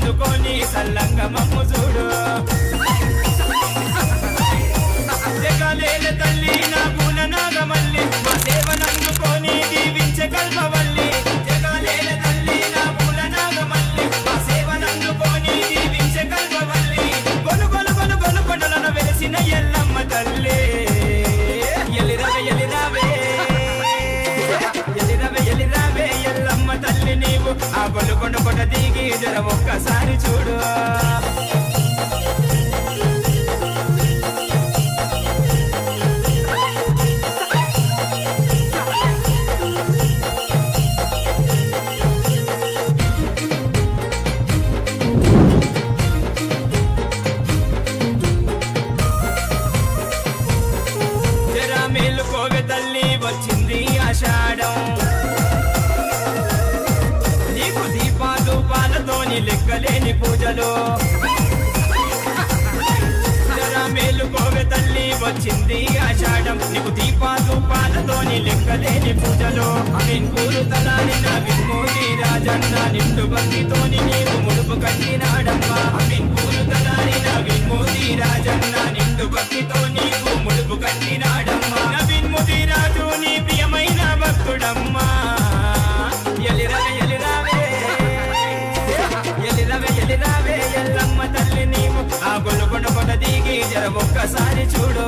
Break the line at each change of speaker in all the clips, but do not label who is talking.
అందుకొని సల్లంగా మమ్ము చూడు జగాలేల తల్లి నా పూల నాగమల్లి మా సేవనందుకొని దీవించే కల్పవల్లి జగాలేల తల్లి నా పూల నాగమల్లి మా సేవనందుకొని దీవించే కల్పవల్లి గొలు గొలు గొలు గొలు కొండలను వెలిసిన ఎల్లమ్మ తల్లి ఎలిరవే ఎలిరవే ఎలిరవే ఎలిరవే ఎల్లమ్మ తల్లి నీవు ఆ గొలుకొండ కొండ దిగి జర ఒక్కసారి చూడు వచ్చింది ఆషాఢం నీకు దీపాలు పాలతోని లెక్కలేని పూజలు మేలుకోవే తల్లి వచ్చింది ఆషాఢం నీకు దీపాలు పాలతోని లెక్కలేని పూజలు అమీన్పూరు తలాలిన విమోది రాజన్న నిండు భక్తితోని నీవు ముడుపు కట్టినాడమ్మా అమీన్పూరు తలాలిన విమోది రాజన్న నిండు భక్తితో నీవు ముడుపు కట్టినాడమ్మా నవీన్మోది రాజు నీ ప్రియమైన భక్తుడమ్మా ఎలిరవే ఎలిరవే ఎలిరవే ఎలిరవే ఎల్లమ్మ తల్లి నీవు ఆ గొలుకొండ కొండ దిగి జర ఒక్కసారి చూడు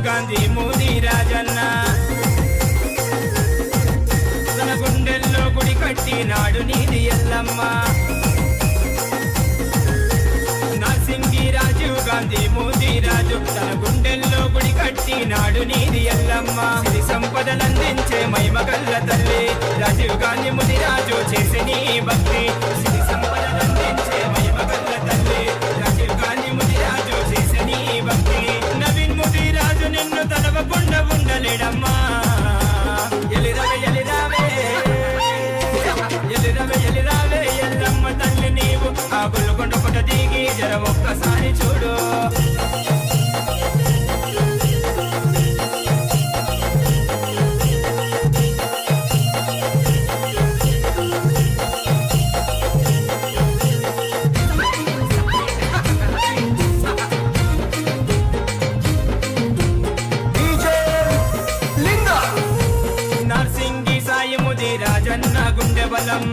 గాంధీ మోదీ రాజన్న తన గుండెల్లో గుడి కట్టినాడు నీది ఎల్లమ్మ నర్సింగి రాజీవ్ గాంధీ మోదీ రాజు తన గుండెల్లో గుడి కట్టినాడు నీది ఎల్లమ్మ సిరి సంపదలందించే మహిమగల్ల తల్లి రాజీవ్ గాంధీ మోదీ రాజు చేసే నీ భక్తి సిరి సంపదలందించే మహిమగల్ల తల్లి రాజీవ్ గాంధీ మోదీ రాజు చేసే నీ భక్తి నవీన్ మోదీ రాజు నిన్ను తడవకుండా ఉండలేడమ్మా ఎలిరవే ఎలిరవే ఎలిరవే ఎలిరవే ఎల్లమ్మ తల్లి నీవు ఆ గొలుకొండ కొండ దిగి జర ఒక్కసారి చూడు రాజన్న గుండె బలం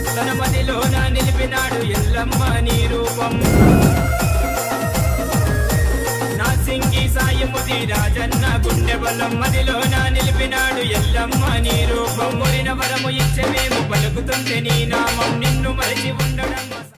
తన మదిలోన నిలిపినాడు ఎల్లమ్మ నీ రూపం నాసింగి సాయముది రాజన్న గుండె బలం మదిలోన నిలిపినాడు ఎల్లమ్మ నీ రూపం మొరిన వరము ఇచ్చే మేము పలుకుతుంటే నీ నామం నిన్ను మరిచి ఉండడం